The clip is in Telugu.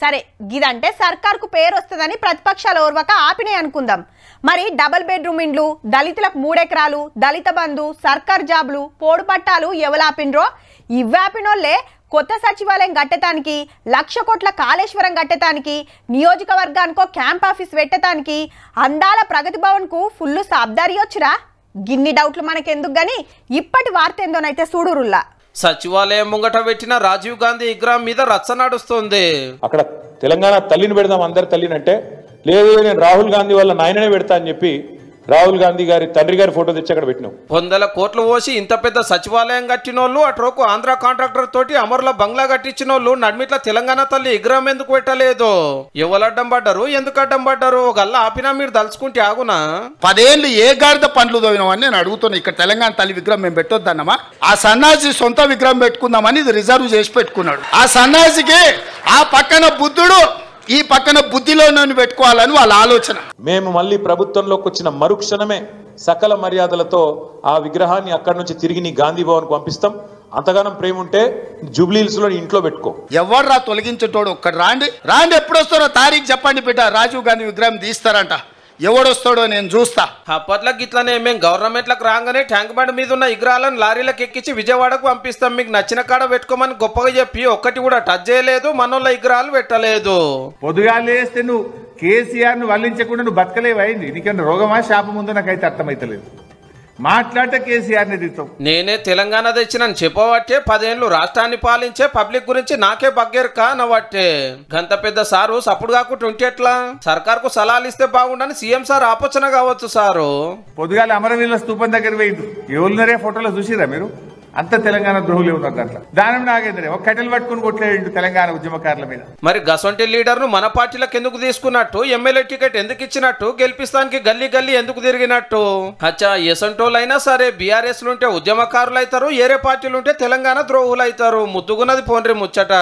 సరే గిదంటే సర్కార్కు పేరు వస్తుందని ప్రతిపక్షాలు ఓర్వక ఆపినాయి అనుకుందాం. మరి డబుల్ బెడ్రూమ్ ఇండ్లు, దళితులకు 3 ఎకరాలు, దళిత బంధు, సర్కార్ జాబులు, పోడు పట్టాలు ఎవలాపినరో ఇవ్వాపినోళ్లే కొత్త సచివాలయం కట్టడానికి, 1,00,000 కోట్ల కాళేశ్వరం కట్టడానికి, నియోజకవర్గానికో క్యాంప్ ఆఫీస్ పెట్టడానికి, అందాల ప్రగతి భవన్కు ఫుల్ సాబ్దారి వచ్చురా. గిన్ని డౌట్లు మనకెందుకు గాని ఇప్పటి వార్త ఏందోనైతే చూడురుల్లా. సచివాలయం ముంగట పెట్టిన రాజీవ్ గాంధీ విగ్రహం మీద రచ్చ నడుస్తుంది. అక్కడ తెలంగాణ తల్లిని పెడదాం అందరి తల్లిని అంటే, లేదు నేను రాహుల్ గాంధీ వాళ్ళ నాయననే పెడతా అని చెప్పి రాహుల్ గాంధీ గారి తండ్రి గారి ఫోటో తెచ్చి అక్కడ పెట్టినాం. 100 కోట్లు పోసి ఇంత పెద్ద సచివాలయం కట్టినోళ్ళు, అట్రోకు ఆంధ్ర కాంట్రాక్టర్ తోటి అమరుల బంగ్లా కట్టించినోళ్ళు నడిమిట్ల తెలంగాణ తల్లి విగ్రహం ఎందుకు పెట్టలేదు? ఎవరు అడ్డం పడ్డారు, ఎందుకు అడ్డం పడ్డారు? గల్లా ఆపినా మీరు దలుచుకుంటే ఆగునా? 10 ఏళ్ళు ఏ గాడిద పండ్లు తోవినామని నేను అడుగుతున్నా. ఇక్కడ తెలంగాణ తల్లి విగ్రహం మేము పెట్టొద్దన్నమా? ఆ సన్నాసి సొంత విగ్రహం పెట్టుకుందామని ఇది రిజర్వ్ చేసి పెట్టుకున్నాడు. ఆ సన్నాసికి ఆ పక్కన బుద్ధుడు, ఈ పక్కన బుద్ధిలో నన్ను పెట్టుకోవాలని వాళ్ళ ఆలోచన. మేము మళ్ళీ ప్రభుత్వంలోకి వచ్చిన మరుక్షణమే సకల మర్యాదలతో ఆ విగ్రహాన్ని అక్కడి నుంచి తిరిగి నీ గాంధీ భవన్కు పంపిస్తాం. అంతగానం ప్రేమ ఉంటే జూబ్లీహిల్స్ లో ఇంట్లో పెట్టుకో. ఎవర్రా తొలగించేటోడు? ఒక్కడు రాండి ఎప్పుడు వస్తారో తారీఖు చెప్పండి బిడ్డ. రాజీవ్ గాంధీ విగ్రహం తీస్తారంట. ఎవడొస్తాడో నేను చూస్తా. అప్పట్లో గిట్లనే మేము గవర్నమెంట్లకు రాగానే ట్యాంక్ బండ్ మీద ఉన్న విగ్రహాలను లారీలకు ఎక్కించి విజయవాడకు పంపిస్తాం, మీకు నచ్చిన కాడ పెట్టుకోమని గొప్పగా చెప్పి ఒక్కటి కూడా టచ్ చేయలేదు, మనోళ్ళ విగ్రహాలు పెట్టలేదు. పొద్దుగాలు వేస్తే నువ్వు కేసీఆర్ ను వల్లించకుండా నువ్వు బతకలేవైంది. నీకన్నా రోగమా శాపం ఉందో నాకైతే అర్థమైతలేదు. మాట్లాడితే కేసీఆర్ ని తీస్తావు. నేనే తెలంగాణ తెచ్చినని చెప్పబట్టే 10 ఏళ్ళు రాష్ట్రాన్ని పాలించే పబ్లిక్ గురించి నాకే బగ్గెరకా నవట్టే. గంత పెద్ద సారు సప్పుడు కాకుండా ఉంటే ఎట్లా? సర్కార్కు సలహాలు ఇస్తే బాగుండని సీఎం సార్ ఆలోచన కావచ్చు సారు. పొద్దుగాల అమరవీరుల స్తూపం దగ్గర పోయిండు. ఎవరున్నారే ఫోటోలో చూసిరా మీరు? అంత తెలంగాణ ద్రోహులే ఉన్నారు దాంట్లో. దానం నాగేంద్రే ఒక కట్టెలు పట్టుకుని కొట్టలేడు తెలంగాణ ఉద్యమకారుల మీద. మరి గసొంటి లీడర్ ను మన పార్టీలకు ఎందుకు తీసుకున్నట్టు? ఎమ్మెల్యే టికెట్ ఎందుకు ఇచ్చినట్టు? గెలిపిస్తానికి గల్లీ గల్లీ ఎందుకు తిరిగినట్టు? అచ్చా ఎసంటోళ్ళైనా సరే బీఆర్ఎస్ ఉంటే ఉద్యమకారులు అవుతారు, ఏరే పార్టీలు ఉంటే తెలంగాణ ద్రోహులు అవుతారు. ముద్దుగున్నది పోన్రి ముచ్చట.